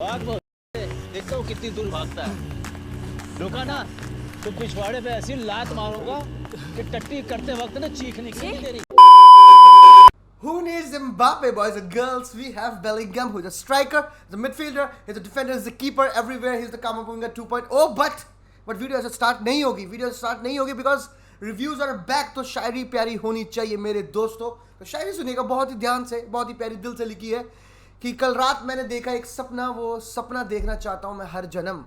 भाग बहुत देखता हूँ कितनी दूर भागता है। रुका ना तो पिछवाड़े पे ऐसी लात मारूंगा कि टट्टी करते वक्त ना चीखने की नहीं दे रही। Who needs Mbappe, boys and girls? We have Bellingham, who's a striker, he's a midfielder, he's a defender, he's a keeper, everywhere. He's the Kamapunga 2.0. But video ऐसे स्टार्ट नहीं होगी because reviews are back. तो शायरी प्यारी होनी चाहिए मेरे दोस्तों। तो शायरी सुनिएगा बहुत ही ध्यान से, बहुत ही प्यारी दिल से लिखी है कि कल रात मैंने देखा एक सपना, वो सपना देखना चाहता हूँ मैं हर जन्म।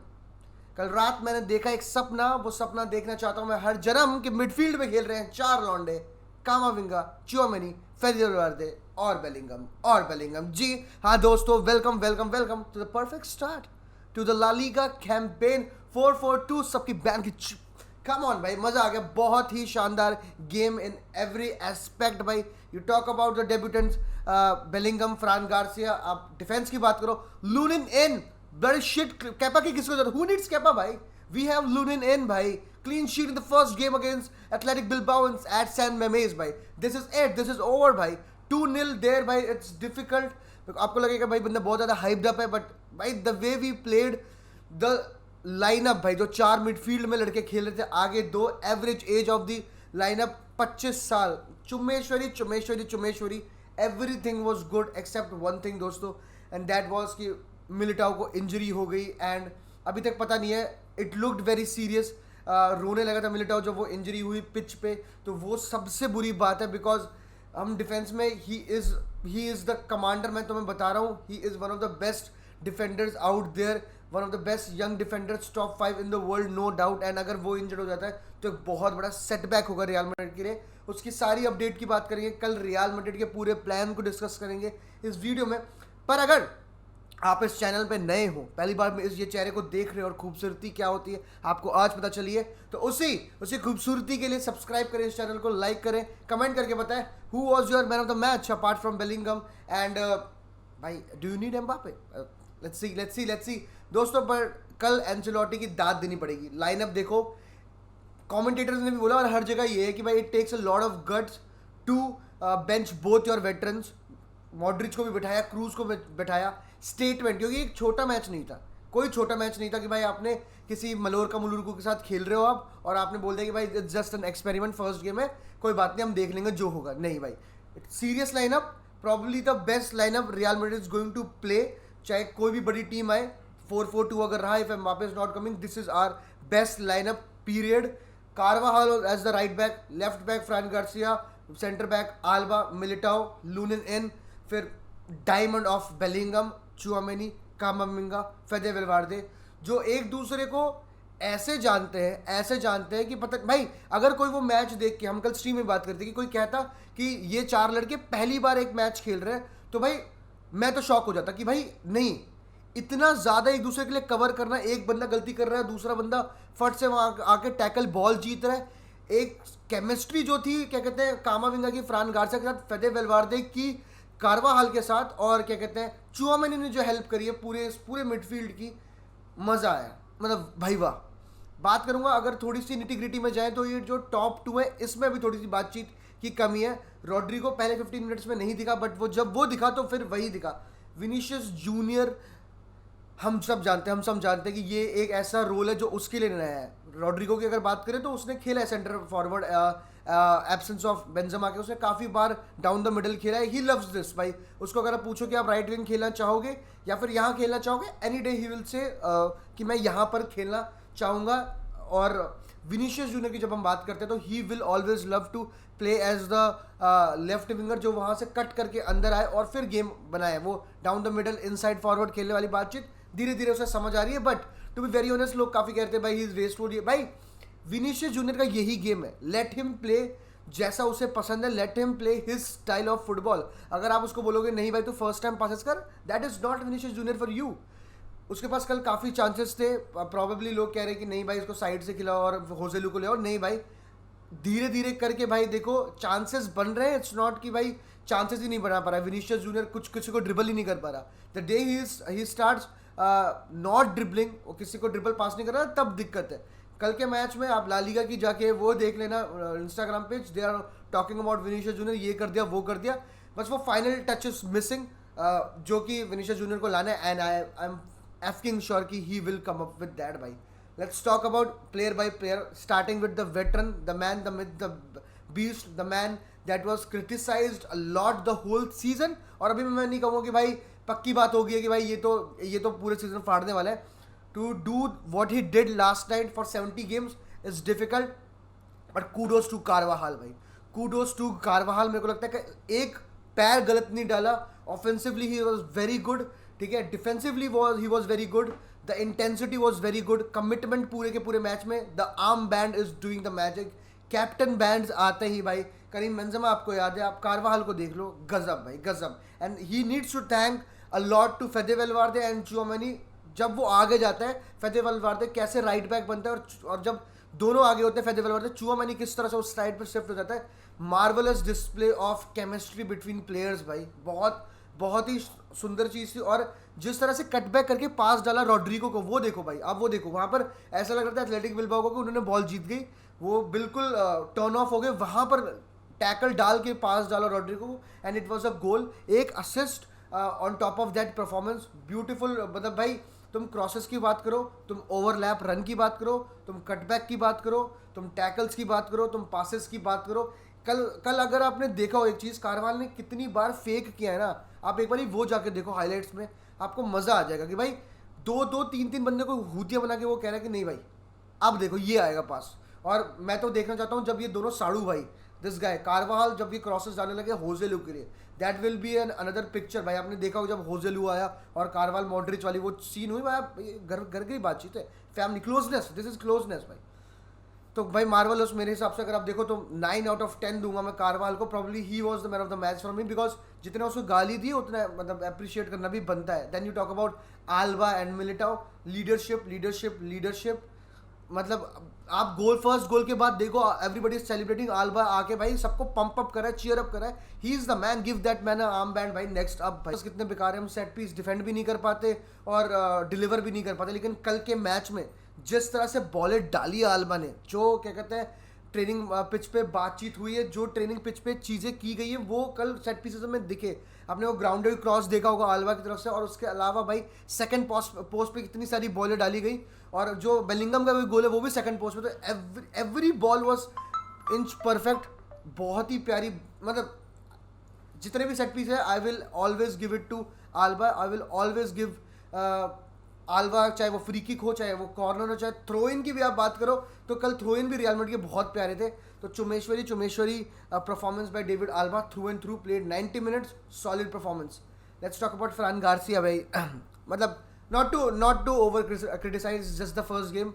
कल रात मैंने देखा एक सपना, वो सपना देखना चाहता हूँ मैं हर जन्म कि मिडफील्ड में खेल रहे हैं चार लौंडे, कामाविंगा, चुआमेनी, फेडरर वाल्दे और बेलिंगम। जी हाँ दोस्तों, welcome to the perfect start to the La Liga campaign 442। सबकी बैन की कम ऑन भाई, मजा आ गया। बहुत ही शानदार गेम इन एवरी एस्पेक्ट भाई। You talk about the debutantes Bellingham, फ्रान Garcia, आप डिफेंस की बात करो, लूनिन इन ब्लडी शिट। कैपा की किसको जरूरत? हु नीड्स कैपा भाई? वी हैव लूनिन इन भाई। Clean sheet in the first game against Athletic Bilbao at San Mamés भाई। This is it, this is over भाई। 2-0 there भाई, it's difficult। आपको लगेगा भाई बंदा बहुत ज़्यादा hyped up है, but भाई the way we played the lineup भाई, जो चार मिडफील्ड में लड़के खेल रहे थे, आगे दो, average age of the lineup 25 साल। चुमेश्वरी everything was good except one thing दोस्तों, एंड दैट वॉज कि मिलिटाओ को इंजरी हो गई एंड अभी तक पता नहीं है। It looked very serious. रोने लगा था मिलिटाओ जब वो इंजरी हुई पिच पे, तो वो सबसे बुरी बात है बिकॉज हम डिफेंस में ही इज़ द कमांडर। मैं तुम्हें बता रहा हूँ, he is one of the best defenders out there, one of the best young defenders, top 5 in the world, no doubt. And अगर वो इंजर्ड हो जाता है तो एक बहुत बड़ा सेटबैक होगा रियल मैड्रिड के लिए। उसकी सारी अपडेट की बात करेंगे, कल रियल मैड्रिड के पूरे प्लान को डिस्कस करेंगे इस वीडियो में। पर अगर आप इस चैनल पे नए हो, पहली बार में ये चेहरे को देख रहे हो और खूबसूरती क्या होती है आपको आज पता चली है, तो उसी खूबसूरती के लिए सब्सक्राइब करें इस चैनल को, लाइक करें, कमेंट करके बताएं who was your man of the match apart from Bellingham and भाई do you need Mbappe? Let's see दोस्तों। पर कल एंचेलोटी की दाद देनी पड़ेगी। लाइनअप देखो, कमेंटेटर्स ने भी बोला और हर जगह ये है कि भाई it takes a lot of guts to bench both your veterans. Modric को भी बिठाया, क्रूज को बिठाया, स्टेटमेंट, क्योंकि एक छोटा मैच नहीं था, कोई छोटा मैच नहीं था कि भाई आपने किसी मलोरका मुलुरकू के साथ खेल रहे हो आप और आपने बोल दिया कि भाई it's just an experiment, first game है, कोई बात नहीं, हम देख लेंगे जो होगा। नहीं भाई, serious lineup, probably the best lineup Real Madrid is going to play, चाहे कोई भी बड़ी टीम आए। 4-4-2 अगर रहा, if Mbappe is not coming, this is our best lineup period. Carvajal as the right back, left back Fran Garcia, centre back Alaba, Militao, Lunin in, फिर diamond of Bellingham, Tchouameni, Camavinga, Fede Valverde, जो एक दूसरे को ऐसे जानते हैं कि पता भाई। अगर कोई वो मैच देख के, हम कल स्ट्रीम में बात करते कि कोई कहता कि ये चार लड़के पहली बार एक मैच खेल रहे हैं, तो भाई मैं तो शॉक हो जाता कि भाई नहीं, इतना ज़्यादा एक दूसरे के लिए कवर करना, एक बंदा गलती कर रहा है, दूसरा बंदा फट से वहाँ आके टैकल बॉल जीत रहा है। एक केमिस्ट्री जो थी, क्या कहते हैं, कामाविंगा की फ्रान गार्सिया के साथ, फेडरर वाल्दे की कार्वाहाल के साथ, और क्या कहते हैं चुआमेनी ने जो हेल्प करी है पूरे मिडफील्ड की, मज़ा आया। मतलब भाई वाह। बात करूंगा अगर थोड़ी सी निटी-ग्रिटी में जाए तो ये जो टॉप 2 है इसमें भी थोड़ी सी बातचीत की कमी है। रॉड्रिगो पहले 15 मिनट्स में नहीं दिखा, बट जब वो दिखा तो फिर वही दिखा। विनीशियस जूनियर, हम सब जानते हैं कि ये एक ऐसा रोल है जो उसके लिए नया है। रॉड्रिगो की अगर बात करें तो उसने खेला है centre forward, absence of Benzema के, उसने काफ़ी बार डाउन द मिडल खेला है। ही लव्स दिस भाई। उसको अगर आप पूछो कि आप राइट विंग खेलना चाहोगे या फिर यहाँ खेलना चाहोगे, any day he will say कि मैं यहाँ पर खेलना चाहूँगा। और विनीशियस जूनियर की जब हम बात करते हैं तो he will always love to play as the left winger, जो वहाँ से कट करके अंदर आए और फिर गेम बनाए। वो down the middle inside forward खेलने वाली बातचीत धीरे धीरे उसे समझ आ रही है। But to be very honest, लोग काफ़ी कहते हैं भाई ही इज वेस्टफुल। भाई विनीशियस जूनियर का यही गेम है, लेट हिम प्ले जैसा उसे पसंद है, let him play his style of football. अगर आप उसको बोलोगे नहीं भाई तू फर्स्ट टाइम पासेस कर, that is not Vinicius junior for you. उसके पास कल काफ़ी चांसेस थे, प्रॉबेबली लोग कह रहे हैं कि नहीं भाई इसको साइड से खिलाओ और होजेलू को ले आओ। नहीं भाई, धीरे धीरे करके भाई देखो चांसेस बन रहे हैं। इट्स नॉट कि भाई चांसेस ही नहीं बना पा रहा है विनीशियस जूनियर, कुछ किसी को ड्रिबल ही नहीं कर पा रहा। The day he starts not dribbling, वो किसी को ड्रिबल पास नहीं कर रहा, तब दिक्कत है। कल के मैच में आप ला लीगा की जाके वो देख लेना, Instagram page, they are talking about Vinicius junior, ये कर दिया वो कर दिया, बस वो फाइनल टच इज मिसिंग जो कि विनीशियस जूनियर को लाना है। And I am fucking sure कि he will come up with that भाई. Let's talk about player by player, starting with the veteran, the man, the myth, the beast, the man that was criticised a lot the whole season. और अभी मैं नहीं कहूँगा कि भाई पक्की बात होगी है कि भाई ये तो पूरे सीजन फाड़ने वाला है. To do what he did last night for 70 games is difficult, but kudos to Carvajal भाई, कूडोज टू कारवाहाल. मेरे को लगता है कि एक पैर गलत नहीं डाला. Offensively he was very good, ठीक है. Defensively he was very good. The intensity was very good. Commitment पूरे के पूरे मैच में. The arm band is doing the magic. Captain bands आते ही भाई, करीम बेंजेमा आपको याद है, आप कारवाहाल को देख लो, गजब भाई गजब. And he needs to thank a lot to Fede Valverde and Tchouameni. जब वो आगे जाता है फेदे वेलवार्दे कैसे राइट बैक बनता है, और जब दोनों आगे होते हैं फेदे वेलवार्दे, चुआमेनी किस तरह से उस साइड पर शिफ्ट हो जाता है. Marvellous display of chemistry between players भाई, बहुत बहुत ही सुंदर चीज़ थी. और जिस तरह से कटबैक करके पास डाला रॉड्रिगो को, वो देखो भाई, आप वो देखो, वहाँ पर ऐसा लग रहा था एथलेटिक बिल्बाओ को कि उन्होंने बॉल जीत गई, वो बिल्कुल टर्न ऑफ हो गए. वहाँ पर टैकल डाल के पास डाला रॉड्रिगो को एंड इट वाज अ गोल. एक assist on top of that performance, beautiful. मतलब भाई तुम क्रॉसेस की बात करो, तुम ओवरलैप रन की बात करो, तुम कटबैक की बात करो, तुम टैकल्स की बात करो, तुम पासेस की बात करो. कल अगर आपने देखा हो एक चीज़, कारवाल ने कितनी बार फेक किया है ना, आप एक बार वो जाके देखो हाईलाइट्स में, आपको मज़ा आ जाएगा कि भाई दो तीन बंदे को हूतिया बना के वो कह रहा है कि नहीं भाई अब देखो ये आएगा पास. और मैं तो देखना चाहता हूँ जब ये दोनों साड़ू भाई, दिस गाय कारवाल, जब ये क्रॉसेस डालने लगे होजेलू के लिए, that will be an another picture भाई. आपने देखा हो जब होजेलू आया और कारवाल मॉडरिच वाली वो सीन हुई भाई, घर की बातचीत है, family closeness, this is closeness भाई. तो भाई मार्वलस मेरे हिसाब से अगर आप देखो तो 9 आउट ऑफ 10 दूंगा मैं कारवाल को. Probably he was the man of the match for me, because जितना उसको गाली दी उतना मतलब अप्रिशिएट करना भी बनता है. Then you talk about Alaba and Militao, leadership. मतलब आप फर्स्ट गोल के बाद देखो, एवरीबडी इज सेलिब्रेटिंग. आल्बा आके भाई सबको पंप अप करा है, चीयर अप करा है. He is the man, give that man arm band भाई. नेक्स्ट अब भाई कितने बेकार है, हम सेट पीस डिफेंड भी नहीं कर पाते और डिलीवर भी नहीं कर पाते. लेकिन कल के मैच में जिस तरह से बॉलें डाली आल्बा ने, जो क्या कहते हैं ट्रेनिंग पिच पे बातचीत हुई है, जो ट्रेनिंग पिच पे चीज़ें की गई है, वो कल सेट पीसेस में दिखे. आपने वो ग्राउंडेड क्रॉस देखा होगा आल्बा की तरफ से, और उसके अलावा भाई सेकंड पोस्ट पे कितनी सारी बॉलें डाली गई. और जो बेलिंगम का भी गोल है वो भी सेकंड पोस्ट पे. तो every ball was inch perfect. बहुत ही प्यारी, मतलब जितने भी सेट पीस है I will always give it to Alaba. I will always give Alaba, चाहे वो फ्री किक हो, चाहे वो कॉर्नर हो, चाहे थ्रो इन की भी आप बात करो तो कल थ्रो इन भी रियल मैड्रिड के बहुत प्यारे थे. तो चुमेश्वरी performance by David Alaba, through and through, played 90 minutes, solid performance. Let's talk about Fran Garcia भाई. मतलब not to over criticize, just the first game,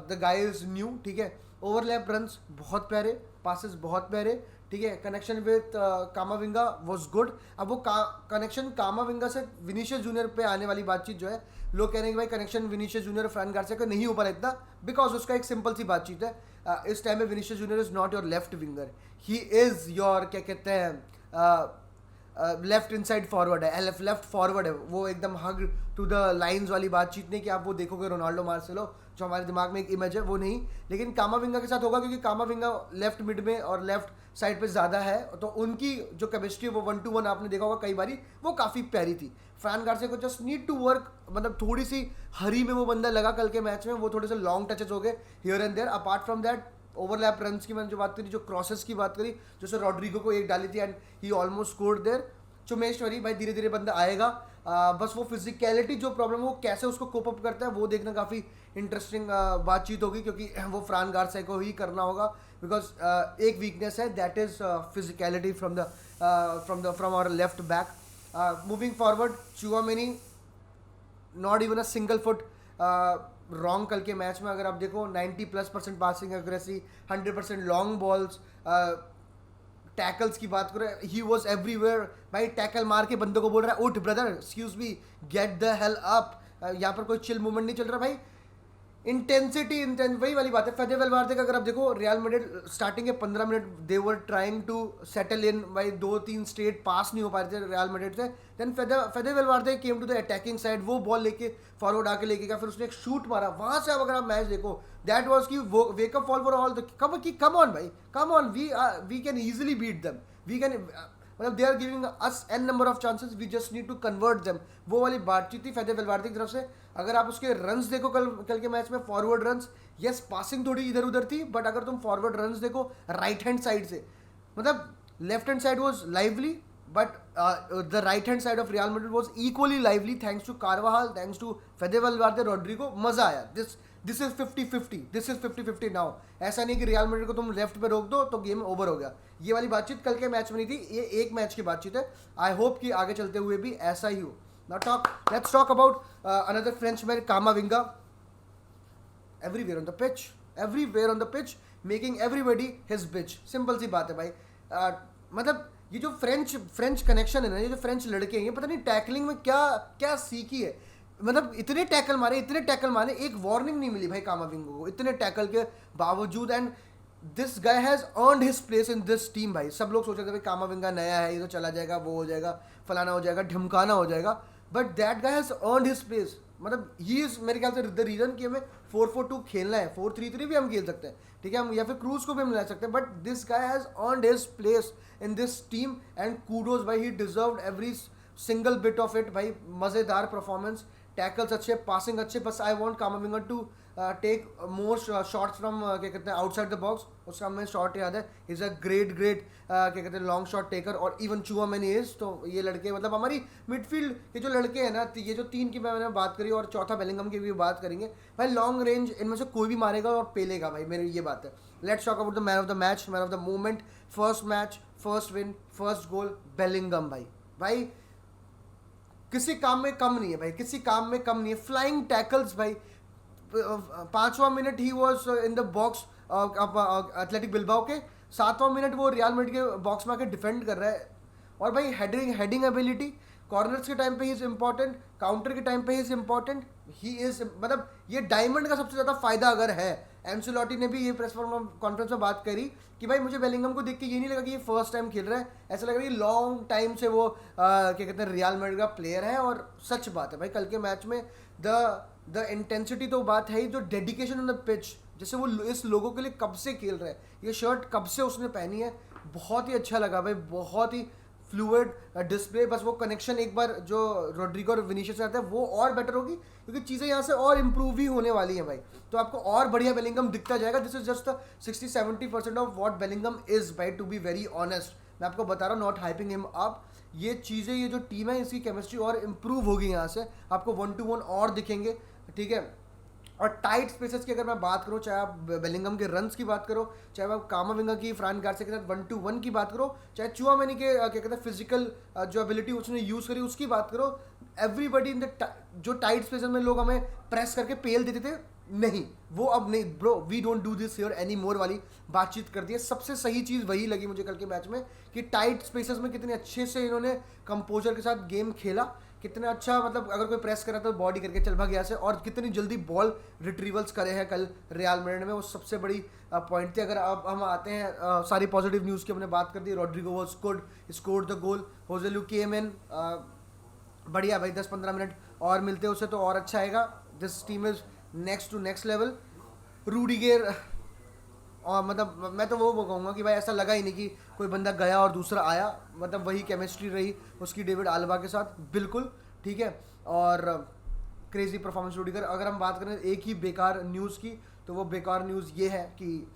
the guy is new, ठीक है. ओवरलैप रन्स बहुत प्यारे, पासेस बहुत प्यारे, ठीक है. Connection with कामाविंगा was good. अब वो कनेक्शन कामाविंगा से विनीशियस जूनियर पे आने वाली बातचीत जो है, लोग कह रहे हैं कि भाई कनेक्शन विनीशियस जूनियर और फ्रान गार्सिया का नहीं हो पा रहा इतना, बिकॉज उसका एक सिंपल सी बातचीत है. इस टाइम में Vinicius junior is not your left winger, he is your क्या कहते हैं लेफ्ट इनसाइड फॉरवर्ड है, लेफ्ट फॉरवर्ड है. वो एकदम हग टू द लाइंस वाली बातचीत नहीं कि आप वो देखोगे रोनाल्डो मार्सेलो जो हमारे दिमाग में एक इमेज है, वो नहीं. लेकिन कामाविंगा के साथ होगा क्योंकि कामाविंगा लेफ्ट मिड में और लेफ्ट साइड पे ज़्यादा है, तो उनकी जो केमिस्ट्री है वो 1-to-1 आपने देखा होगा कई बारी, वो काफ़ी प्यारी थी. फ्रान गार्सिया को जस्ट नीड टू वर्क, मतलब थोड़ी सी हरी में वो बंदा लगा कल के मैच में, वो थोड़े से लॉन्ग टचेस हो गए here and there. Apart from that overlap runs की मैंने जो बात करी, जो क्रॉसेस की बात करी, जैसे रॉड्रिगो को एक डाली थी and he almost scored there. चुमेश्वरी भाई धीरे धीरे बंदा आएगा, बस वो फिजिकलिटी जो प्रॉब्लम है वो कैसे उसको कोप अप करता है वो देखना काफ़ी इंटरेस्टिंग बातचीत होगी, क्योंकि वो फ्रान गार्सिया को ही करना होगा. बिकॉज एक वीकनेस है, that is physicality from our left back. Moving forward, Tchouameni not even a single foot wrong कल के मैच में. अगर आप देखो 90+% passing accuracy, 100% long balls. Tackles की बात करें, ही वॉज एवरीवेयर भाई. टैकल मार के बंदों को बोल रहा है उठ brother, excuse me, get the hell up. यहाँ पर कोई चिल मूवमेंट नहीं चल रहा भाई. इंटेंसिटी वही वाली बात है. फेदे वेलवार्दे का अगर आप देखो, रियल मैड्रिड स्टार्टिंग के 15 minute they were trying to settle in भाई, 2-3 स्ट्रेट पास नहीं हो पा रहे थे रियल मैड्रिड से. Then Fede Valverde came to the attacking side, वो बॉल लेके फॉरवर्ड आके लेके गया, फिर उसने एक शूट मारा वहाँ से. अब अगर आप मैच देखो, दैट वाज की wake up call for all. Come on भाई, come on, we can easily beat them, we can. मतलब they are giving us an number of chances, we just need to convert them. वो वाली बातचीत थी फेदे वेलवार्दे की तरफ से। अगर आप उसके रन्स देखो कल के मैच में, फॉरवर्ड रन्स, यस पासिंग थोड़ी इधर उधर थी, बट अगर तुम फॉरवर्ड रन्स देखो राइट हैंड साइड से, मतलब left hand side was lively, but the right hand side of Real Madrid was equally lively thanks to Carvajal, thanks to Fede Valverde, Rodrigo। मजा आया। this is 50-50, this is 50-50 now। ऐसा नहीं कि real Madrid को तुम left पे रोक दो तो गेम ओवर हो गया। ये वाली बातचीत कल के मैच में नहीं थी, ये एक मैच की बातचीत है। आई होप कि आगे चलते हुए भी ऐसा ही हो। Let's talk about another French man, Camavinga. everywhere on the pitch making everybody his bitch। Simple सी बात है भाई। मतलब ये जो फ्रेंच कनेक्शन है ना, ये जो फ्रेंच लड़के हैं, ये पता नहीं टैकलिंग में क्या सीखी है। मतलब इतने टैकल मारे, एक वार्निंग नहीं मिली भाई कामाविंगो को इतने टैकल के बावजूद। And this guy has earned his place in this team भाई। सब लोग सोच रहे थे भाई कामाविंगा नया है, ये तो चला जाएगा, वो हो जाएगा, फलाना हो जाएगा, ढमकाना हो जाएगा, but that guy has earned his place. मतलब ही इज़ मेरे ख्याल से द रीज़न कि हमें 4-4-2 खेलना है, 4-3-3 भी हम खेल सकते हैं, ठीक है, हम या फिर क्रूज को भी हम ला सकते हैं, but this guy has earned his place in this team and kudos भाई। He deserved every single bit of it भाई। मज़ेदार परफॉर्मेंस, टैकल्स अच्छे, पासिंग अच्छे। बस I want Camavinga to take more shots from क्या कहते हैं आउटसाइड द बॉक्स। उसका हमें शॉट याद है, इज़ अ ग्रेट क्या कहते हैं लॉन्ग शॉट टेकर। और इवन चुआमेनी इज, तो ये लड़के मतलब हमारी मिडफील्ड के जो लड़के हैं ना, ये जो 3 की मैंने बात करी और चौथा बेलिंगम की भी बात करेंगे भाई, लॉन्ग रेंज इनमें से कोई भी मारेगा और पेलेगा भाई, मेरी ये बात है। Let's talk about the man of the match, man of the moment, first match, first win, first goal, Bellingham भाई किसी काम में कम नहीं है भाई, किसी काम में कम नहीं है। फ्लाइंग टैकल्स भाई, 5वां minute he was in the box Athletic Bilbao के, 7वां मिनट वो रियल मैड्रिड के बॉक्स में आके डिफेंड कर रहा है। और भाई हेडिंग एबिलिटी, कॉर्नर्स के टाइम पे ही इज़ इंपॉर्टेंट, काउंटर के टाइम पे he is important, he is मतलब ये डायमंड का सबसे ज़्यादा फायदा अगर है। एंसेलोटी ने भी ये प्रेस कॉन्फ्रेंस में बात करी कि भाई मुझे बेलिंगम को देख के ये नहीं लगा कि ये फर्स्ट टाइम खेल रहा है, ऐसा लग रहा है कि लॉन्ग टाइम से वो क्या कहते हैं रियल मैड्रिड का प्लेयर है। और सच बात है भाई, कल के मैच में द इंटेंसिटी तो बात है ही, जो डेडिकेशन ऑन द पिच, जैसे वो इस लोगों के लिए कब से खेल रहा है, ये शर्ट कब से उसने पहनी है, बहुत ही अच्छा लगा भाई, बहुत ही फ्लूइड डिस्प्ले। बस वो कनेक्शन एक बार जो रोड्रिगो और विनीशियस से आता है वो और बेटर होगी, क्योंकि चीज़ें यहाँ से और इम्प्रूव ही होने वाली हैं भाई, तो आपको और बढ़िया बेलिंगम दिखता जाएगा। This is just 60-70% of what Bellingham is भाई, टू बी वेरी ऑनेस्ट। मैं आपको बता रहा हूँ, नॉट हाइपिंग हिम अप। ये चीज़ें, ये जो टीम है, इसकी केमिस्ट्री और इम्प्रूव होगी यहाँ से, आपको 1-to-1 और दिखेंगे, ठीक है। और टाइट स्पेसेस की अगर मैं बात करूँ, चाहे आप बेलिंगम के रन्स की बात करो, चाहे आप कामाविंगा की फ्रान गार्सिया के साथ 1-to-1 की बात करो, चाहे चुआमेनी के क्या कहते हैं फिजिकल जो एबिलिटी उसने यूज़ करी उसकी बात करो, एवरीबडी इन द जो टाइट स्पेसेस में लोग हमें प्रेस करके पेल देते थे, नहीं वो अब नहीं bro, we don't do this here any more वाली बातचीत कर दी है। सबसे सही चीज़ वही लगी मुझे कल के मैच में कि टाइट स्पेसेस में कितने अच्छे से इन्होंने कंपोजर के साथ गेम खेला, कितना अच्छा, मतलब अगर कोई प्रेस करा तो बॉडी करके चल भाग यहाँ से, और कितनी जल्दी बॉल रिट्रीवल्स करे हैं कल रियल मैड्रिड में, वो सबसे बड़ी पॉइंट थी। अगर अब हम आते हैं सारी पॉजिटिव न्यूज़ की हमने बात कर दी, Rodrygo was good, scored the goal, Joselu came इन, बढ़िया भाई, 10-15 मिनट और मिलते उसे तो और अच्छा आएगा। This team is next to next level. Rudiger, और मतलब मैं तो वो कहूँगा कि भाई ऐसा लगा ही नहीं कि कोई बंदा गया और दूसरा आया, मतलब वही केमिस्ट्री रही उसकी डेविड आल्बा के साथ, बिल्कुल ठीक है। और क्रेजी परफॉर्मेंस रूडिगर। अगर हम बात करें एक ही बेकार न्यूज़ की, तो वो बेकार न्यूज़ ये है कि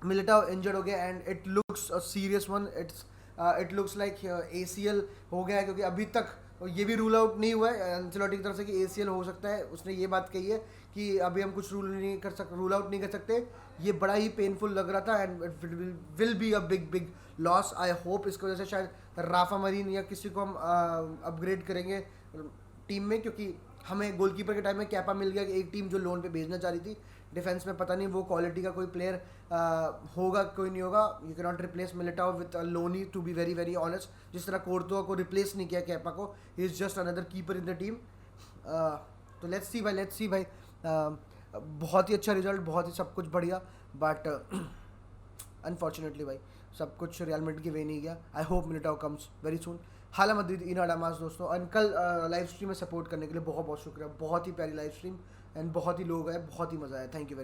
मिलिटाओ इंजर्ड हो गया and it looks a serious one. It looks like ACL हो गया है, क्योंकि अभी तक ये भी रूल आउट नहीं हुआ है एंसेलोटी की तरफ से कि ACL हो सकता है। उसने ये बात कही है कि अभी हम कुछ रूल आउट नहीं कर सकते। ये बड़ा ही पेनफुल लग रहा था and it will be a big loss. I hope इसकी वजह से शायद राफा मरीन या किसी को हम अपग्रेड करेंगे टीम में, क्योंकि हमें गोलकीपर के टाइम में कैपा मिल गया कि एक टीम जो लोन पे भेजना चाह रही थी। डिफेंस में पता नहीं वो क्वालिटी का कोई प्लेयर होगा कोई नहीं होगा। You can not replace Militao with Lunin, to be very very honest. जिस तरह कोर्तुआ को रिप्लेस नहीं किया कैपा को, he is just another keeper in the team. तो लेट्स सी भाई बहुत ही अच्छा रिजल्ट, बहुत ही सब कुछ बढ़िया, बट अनफॉर्चुनेटली भाई सब कुछ रियल मैड्रिड की वे नहीं गया। I hope Militão comes very soon. हाला मद्रिद इन अडामास दोस्तों, कल लाइव स्ट्रीम में सपोर्ट करने के लिए बहुत बहुत शुक्रिया। बहुत ही प्यारी लाइव स्ट्रीम एंड बहुत ही लोग आए, बहुत ही मज़ा आया। Thank you very much.